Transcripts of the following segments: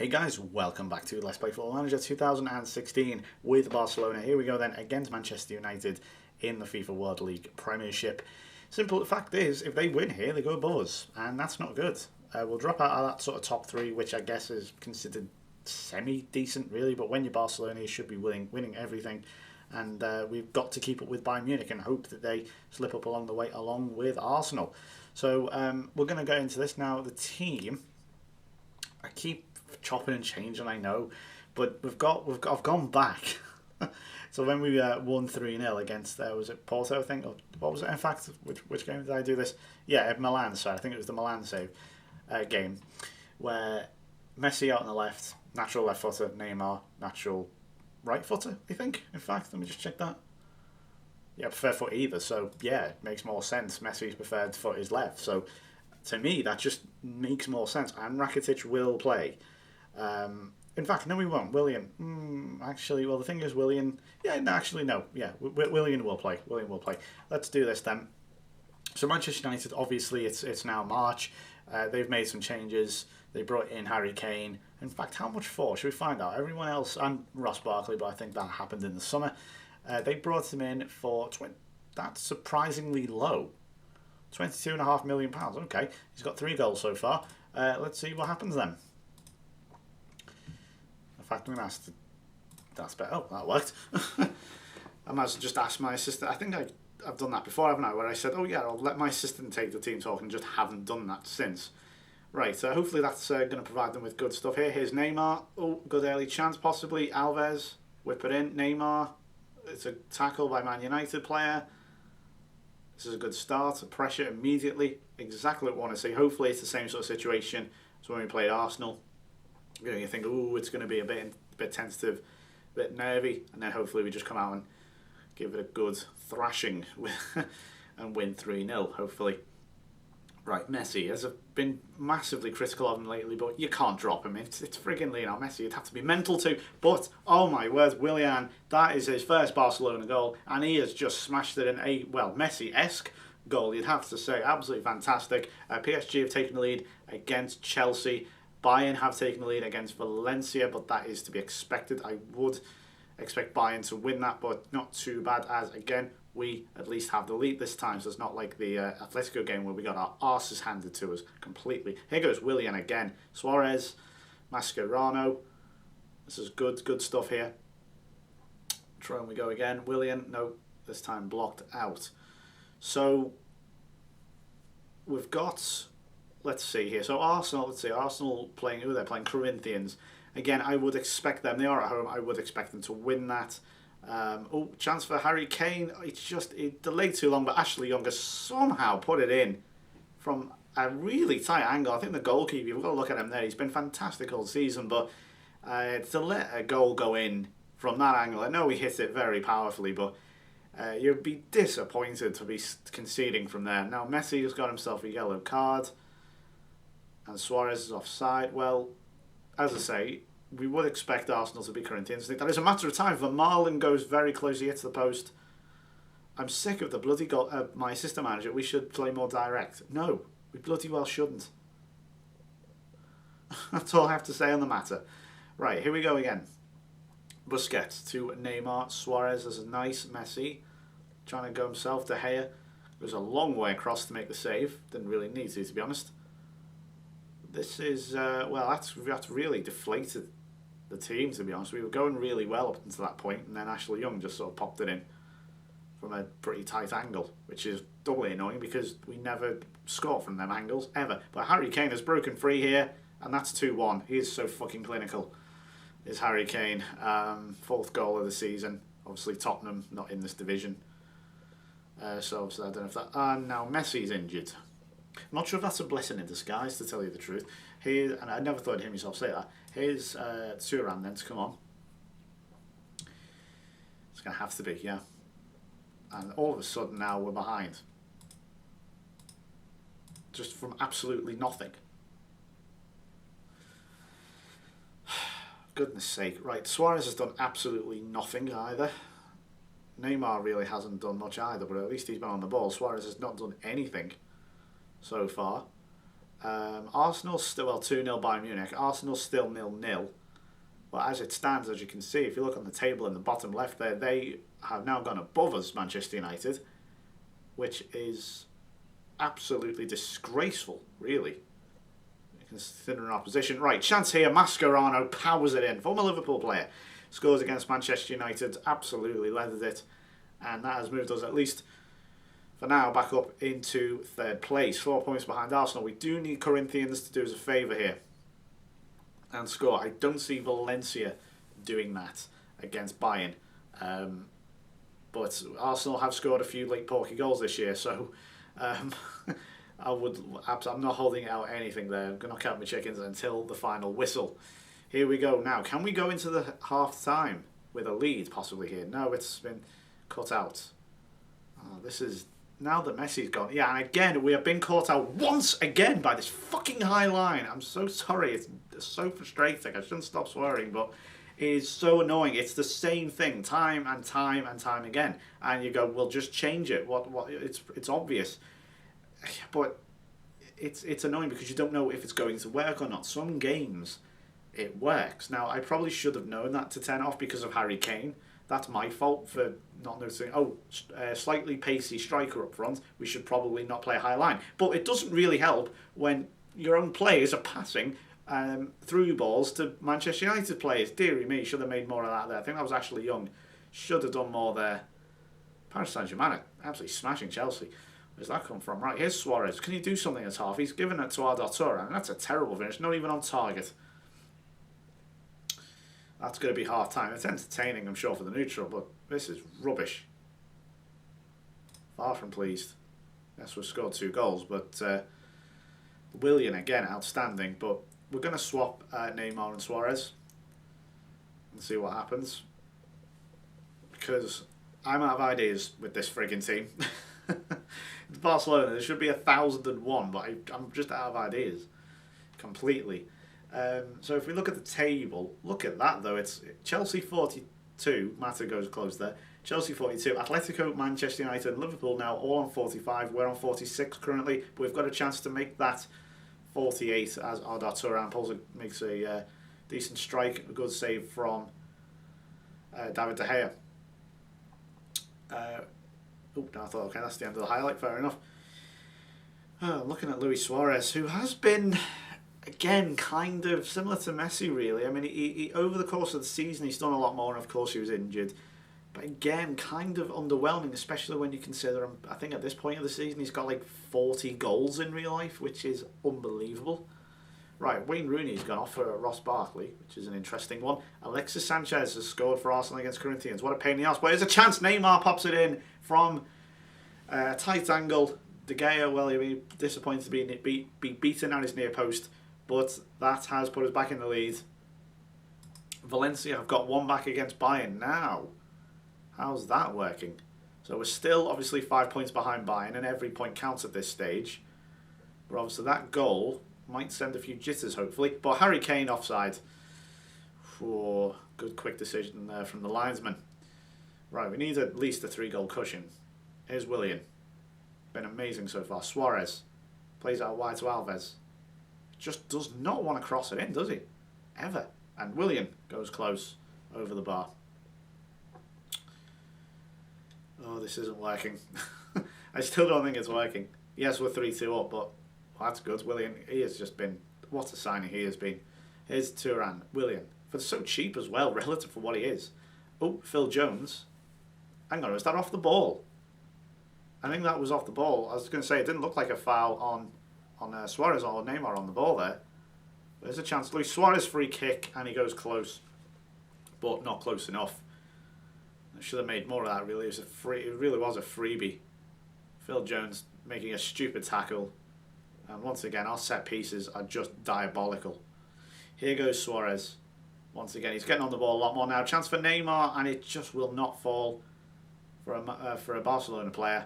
Hey guys, welcome back to Let's Play Football Manager 2016 with Barcelona. Here we go then against Manchester United in the FIFA World League Premiership. Simple fact is, if they win here, they go above us, and that's not good. We'll drop out of that sort of top three, which I guess is considered semi-decent really, but when you're Barcelona, you should be winning everything. And we've got to keep up with Bayern Munich and hope that they slip up along the way along with Arsenal. So we're going to go into this now. The team, I keep chopping and changing, I know, but I've gone back. So when we won 3-0 against was it Porto, I think, or what was it? In fact, which game did I do this? Yeah, Milan. So I think it was the Milan game where Messi out on the left, natural left footer, Neymar natural right footer. I think. In fact, let me just check that. Yeah, preferred foot either. So yeah, it makes more sense. Messi's preferred foot is left. So to me, that just makes more sense. And Rakitic will play. In fact, no, we won't. Willian. Actually, well, the thing is, Willian. Yeah, no, actually, no. Yeah, Willian will play. Willian will play. Let's do this then. So Manchester United, obviously, it's now March. They've made some changes. They brought in Harry Kane. In fact, how much for? Should we find out? Everyone else, and Ross Barkley, but I think that happened in the summer. They brought him in for that's surprisingly low. £22.5 million. Okay, he's got 3 goals so far. Let's see what happens then. In fact, I'm going to ask. That's better. Oh, that worked. I might as well just ask my assistant. I think I've done that before, haven't I? Where I said, "Oh yeah, I'll let my assistant take the team talk," and just haven't done that since. Right. So hopefully that's going to provide them with good stuff here. Here's Neymar. Oh, good early chance, possibly. Alves, whip it in. Neymar. It's a tackle by Man United player. This is a good start. Pressure immediately. Exactly what I want to see. Hopefully it's the same sort of situation as when we played Arsenal. You think, oh, it's going to be a bit tentative, a bit nervy, and then hopefully we just come out and give it a good thrashing and win 3-0, hopefully. Right, Messi, as I've been massively critical of him lately, but you can't drop him. It's friggin' Lionel Messi. You'd have to be mental to. But, oh my word, Willian, that is his first Barcelona goal, and he has just smashed it in a, well, Messi-esque goal, you'd have to say. Absolutely fantastic. PSG have taken the lead against Chelsea. Bayern have taken the lead against Valencia, but that is to be expected. I would expect Bayern to win that, but not too bad, as again, we at least have the lead this time, so it's not like the Atletico game where we got our arses handed to us completely. Here goes Willian again. Suarez, Mascherano. This is good stuff here. Try and we go again. Willian, no, this time blocked out. So we've got, let's see here. So Arsenal playing, who they're playing, Corinthians. Again, I would expect them, they are at home, I would expect them to win that. Chance for Harry Kane. It delayed too long, but Ashley Young has somehow put it in from a really tight angle. I think the goalkeeper, you've got to look at him there, he's been fantastic all season, but to let a goal go in from that angle, I know he hit it very powerfully, but you'd be disappointed to be conceding from there. Now Messi has got himself a yellow card, and Suarez is offside. Well, as I say, we would expect Arsenal to be Corinthians. I think that is a matter of time. Vermaelen goes very close, he hits the post. I'm sick of the bloody goal. My assistant manager, we should play more direct. No, we bloody well shouldn't. That's all I have to say on the matter. Right, here we go again. Busquets to Neymar. Suarez is a nice Messi. Trying to go himself. De Gea goes a long way across to make the save. Didn't really need to be honest. This is, well, that's really deflated the team, to be honest. We were going really well up until that point, and then Ashley Young just sort of popped it in from a pretty tight angle, which is doubly annoying because we never score from them angles, ever. But Harry Kane has broken free here, and that's 2-1. He is so fucking clinical, is Harry Kane. 4th goal of the season. Obviously Tottenham not in this division. So obviously I don't know if that... And now Messi's injured. I'm not sure if that's a blessing in disguise, to tell you the truth. Here, and I never thought I'd hear myself say that. Here's Thuram then to come on. It's going to have to be, yeah. And all of a sudden now we're behind. Just from absolutely nothing. Goodness sake. Right, Suarez has done absolutely nothing either. Neymar really hasn't done much either, but at least he's been on the ball. Suarez has not done anything so far. Arsenal still, well, 2-0 Bayern Munich. Arsenal still 0-0. But as it stands, as you can see, if you look on the table in the bottom left there, they have now gone above us, Manchester United, which is absolutely disgraceful, really, considering our position. Right, chance here. Mascherano powers it in. Former Liverpool player. Scores against Manchester United. Absolutely leathered it. And that has moved us, at least for now, back up into third place. 4 points behind Arsenal. We do need Corinthians to do us a favour here and score. I don't see Valencia doing that against Bayern. But Arsenal have scored a few late porky goals this year, so I'm not holding out anything there. I'm going to count my chickens until the final whistle. Here we go now. Can we go into the half time with a lead possibly here? No, it's been cut out. This is now that Messi's gone. Yeah, and again, we have been caught out once again by this fucking high line. I'm so sorry. It's so frustrating. I shouldn't stop swearing, but it is so annoying. It's the same thing time and time and time again. And you go, well, just change it. What? It's obvious. But it's annoying because you don't know if it's going to work or not. Some games, it works. Now, I probably should have known that to turn off because of Harry Kane. That's my fault for not noticing. Slightly pacey striker up front. We should probably not play a high line. But it doesn't really help when your own players are passing through balls to Manchester United players. Deary me, should have made more of that there. I think that was actually Young. Should have done more there. Paris Saint-Germain absolutely smashing Chelsea. Where's that come from? Right, here's Suarez. Can he do something at half? He's given it to Arda, and that's a terrible finish. Not even on target. That's going to be half time. It's entertaining, I'm sure, for the neutral, but this is rubbish. Far from pleased. Yes, we've scored 2 goals, but Willian, again, outstanding. But we're going to swap Neymar and Suarez and see what happens. Because I'm out of ideas with this frigging team. It's Barcelona. There should be 1,001, but I'm just out of ideas completely. So if we look at the table, look at that though. It's Chelsea 42. Mata goes close there. Chelsea 42. Atletico, Manchester United, and Liverpool now all on 45. We're on 46 currently, but we've got a chance to make that 48 as Arda Turan makes a decent strike, a good save from David De Gea. I thought, okay, that's the end of the highlight, fair enough. Looking at Luis Suarez, who has been, again, kind of similar to Messi, really. I mean, he over the course of the season, he's done a lot more, and of course he was injured. But again, kind of underwhelming, especially when you consider him, I think at this point of the season, he's got like 40 goals in real life, which is unbelievable. Right, Wayne Rooney's gone off for Ross Barkley, which is an interesting one. Alexis Sanchez has scored for Arsenal against Corinthians. What a pain in the ass. But there's a chance. Neymar pops it in from a tight angle. De Gea, well, he'll be disappointed to be beaten at his near post. But that has put us back in the lead. Valencia have got 1 back against Bayern now. How's that working? So we're still obviously 5 points behind Bayern, and every point counts at this stage. But obviously that goal might send a few jitters, hopefully. But Harry Kane offside. For good quick decision there from the linesman. Right, we need at least a 3-goal cushion. Here's Willian. Been amazing so far. Suarez plays out wide to Alves. Just does not want to cross it in, does he? Ever. And Willian goes close over the bar. Oh, this isn't working. I still don't think it's working. Yes, we're 3-2 up, but that's good. Willian, he has just been, what a signing he has been. Here's Turan, Willian, for so cheap as well, relative for what he is. Oh, Phil Jones. Hang on, was that off the ball? I think that was off the ball. I was going to say, it didn't look like a foul on Suarez or Neymar on the ball there. There's a chance. Luis Suarez free kick, and he goes close, but not close enough. I should have made more of that, really. It really was a freebie. Phil Jones making a stupid tackle. And once again, our set pieces are just diabolical. Here goes Suarez. Once again, he's getting on the ball a lot more now. Chance for Neymar, and it just will not fall for a Barcelona player.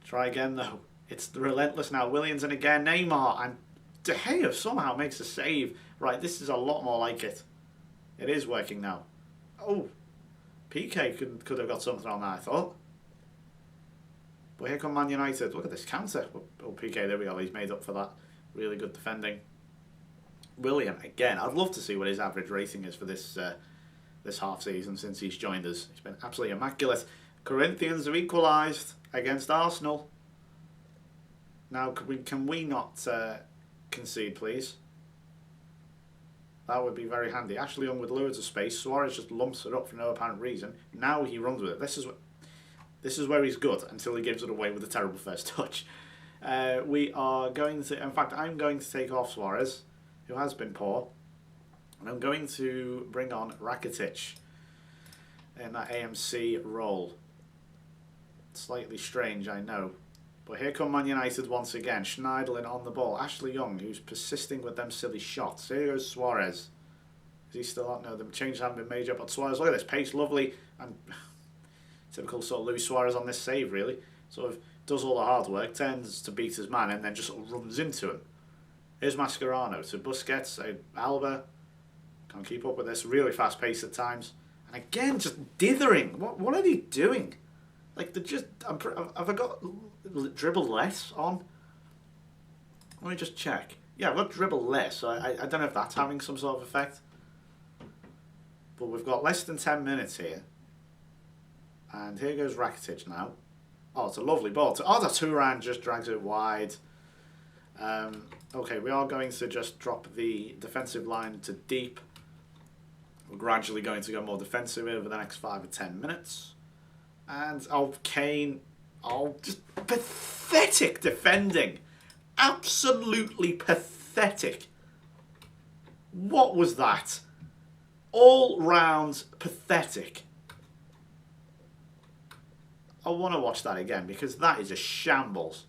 Try again, though. It's relentless now. Williams, and again, Neymar. And De Gea somehow makes a save. Right, this is a lot more like it. It is working now. Oh, PK could have got something on that, I thought. But here come Man United. Look at this counter. Oh, PK, there we go. He's made up for that. Really good defending. William, again, I'd love to see what his average rating is for this this half season since he's joined us. He's been absolutely immaculate. Corinthians have equalised against Arsenal. Now, can we not concede, please? That would be very handy. Ashley Young with loads of space. Suarez just lumps it up for no apparent reason. Now he runs with it. This is where he's good until he gives it away with a terrible first touch. We are going to... In fact, I'm going to take off Suarez, who has been poor. And I'm going to bring on Rakitic in that AMC role. Slightly strange, I know. But here come Man United once again. Schneiderlin on the ball. Ashley Young, who's persisting with them silly shots. Here goes Suarez. Is he still up? No, the changes haven't been made yet. But Suarez, look at this pace, lovely. And typical sort of Luis Suarez on this save, really. Sort of does all the hard work, turns to beat his man, and then just sort of runs into him. Here's Mascherano to Busquets, Alba. Can't keep up with this. Really fast pace at times. And again, just dithering. What are they doing? Like, they're just... Have I got dribble less on? Let me just check. Yeah, I've got dribble less, so I don't know if that's having some sort of effect. But we've got less than 10 minutes here. And here goes Rakitic now. Oh, it's a lovely ball. Oh, the Turan just drags it wide. Okay, we are going to just drop the defensive line to deep. We're gradually going to go more defensive over the next 5 or 10 minutes. And, oh, Kane. Oh, just pathetic defending. Absolutely pathetic. What was that? All round pathetic. I want to watch that again because that is a shambles.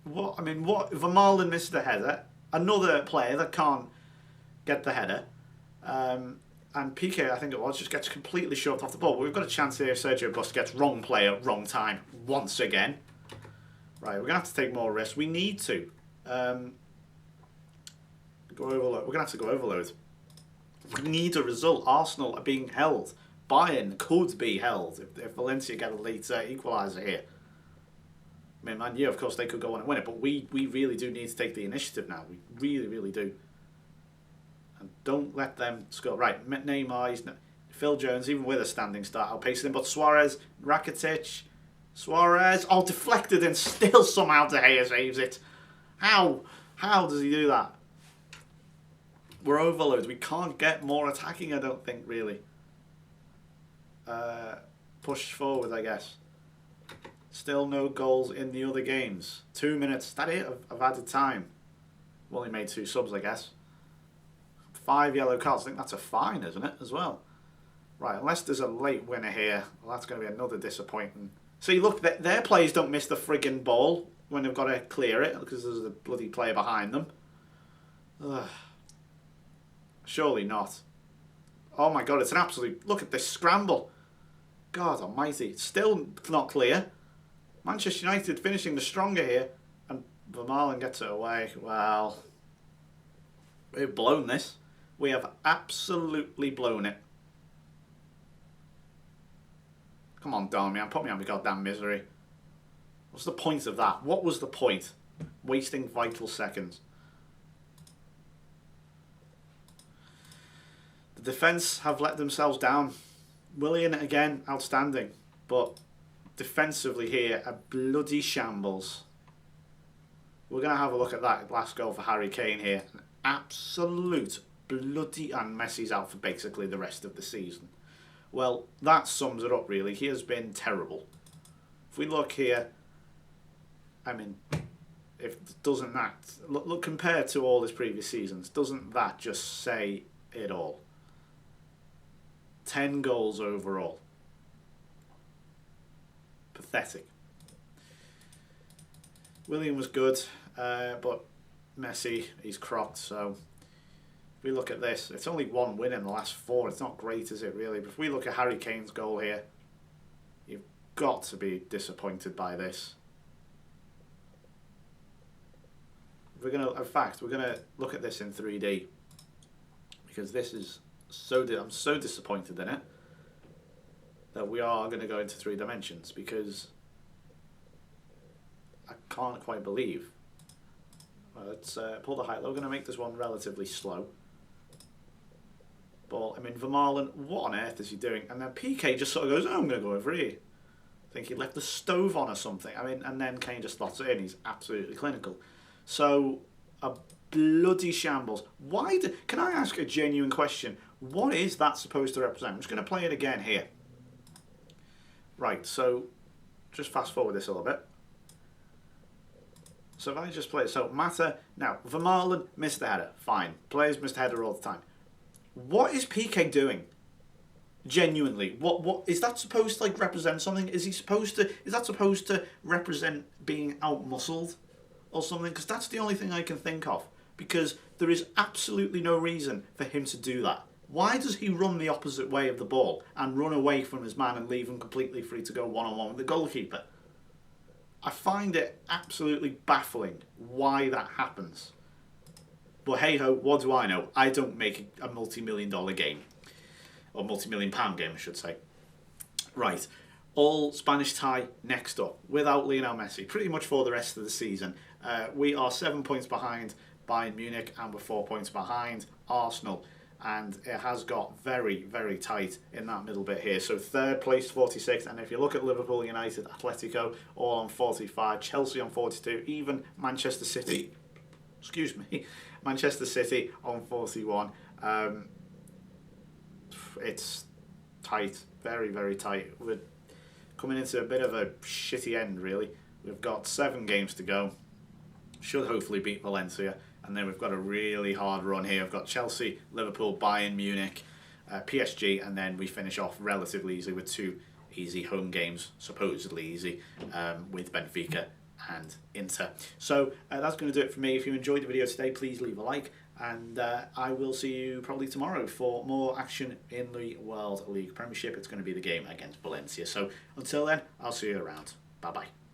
What? I mean, what? Vermaelen missed the header. Another player that can't get the header. And Piqué, I think it was, just gets completely shoved off the ball. But we've got a chance here. Sergio Busquets, wrong player, wrong time, once again. Right, we're going to have to take more risks. We need to. Go overload. We're going to have to go overload. We need a result. Arsenal are being held. Bayern could be held if Valencia get a late equaliser here. I mean, Man U, of course, they could go on and win it. But we really do need to take the initiative now. We really, really do. And don't let them score. Right, Neymar, Phil Jones, even with a standing start, outpacing him. But Suarez, Rakitic, Suarez, oh, deflected and still somehow De Gea saves it. How? How does he do that? We're overloaded. We can't get more attacking, I don't think, really. Push forward, I guess. Still no goals in the other games. 2 minutes. That it of added time. Well, he made 2 subs, I guess. 5 yellow cards. I think that's a fine, isn't it, as well? Right, unless there's a late winner here. Well, that's going to be another disappointment. See, look, their players don't miss the friggin' ball when they've got to clear it because there's a bloody player behind them. Ugh. Surely not. Oh my god, it's an absolute... Look at this scramble. God almighty. Still not clear. Manchester United finishing the stronger here. And Vermaelen gets it away. Well, we've blown this. We have absolutely blown it. Come on, Darmian. Put me on my goddamn misery. What's the point of that? What was the point? Wasting vital seconds. The defence have let themselves down. Willian, again, outstanding. But defensively here, a bloody shambles. We're going to have a look at that last goal for Harry Kane here. An absolute bloody... And Messi's out for basically the rest of the season. Well, that sums it up, really. He has been terrible. If we look here... I mean, if doesn't that... Look, compared to all his previous seasons, doesn't that just say it all? 10 goals overall. Pathetic. William was good, but Messi, he's crocked, so if we look at this, it's only 1 win in the last 4. It's not great, is it, really? But if we look at Harry Kane's goal here, you've got to be disappointed by this. In fact, we're gonna look at this in 3D because this is I'm so disappointed in it that we are going to go into 3 dimensions because I can't quite believe. Well, let's pull the height. We're going to make this one relatively slow. Ball. I mean, Vermaelen, what on earth is he doing? And then PK just sort of goes, oh, I'm going to go over here. I think he left the stove on or something. I mean, and then Kane just slots it in. He's absolutely clinical. So, a bloody shambles. Why? Can I ask a genuine question? What is that supposed to represent? I'm just going to play it again here. Right, so just fast forward this a little bit. So if I just play it, so Mata, now Vermaelen missed the header, fine. Players miss the header all the time. What is PK doing? Genuinely, what is that supposed to like represent something? Is that supposed to represent being out-muscled or something? Because that's the only thing I can think of. Because there is absolutely no reason for him to do that. Why does he run the opposite way of the ball and run away from his man and leave him completely free to go one-on-one with the goalkeeper? I find it absolutely baffling why that happens. But hey-ho, what do I know? I don't make a multi-million-dollar game. Or multi-million-pound game, I should say. Right. All Spanish tie next up, without Lionel Messi, pretty much for the rest of the season. We are 7 points behind Bayern Munich, and we're 4 points behind Arsenal. And it has got very, very tight in that middle bit here. So third place, 46. And if you look at Liverpool, United, Atletico, all on 45. Chelsea on 42. Even Manchester City, Manchester City on 41. It's tight, very, very tight. We're coming into a bit of a shitty end, really. We've got 7 games to go. Should hopefully beat Valencia. And then we've got a really hard run here. We've got Chelsea, Liverpool, Bayern Munich, PSG, and then we finish off relatively easily with 2 easy home games, supposedly easy, with Benfica and Inter. So that's going to do it for me. If you enjoyed the video today, please leave a like, and I will see you probably tomorrow for more action in the World League Premiership. It's going to be the game against Valencia. So until then, I'll see you around. Bye-bye.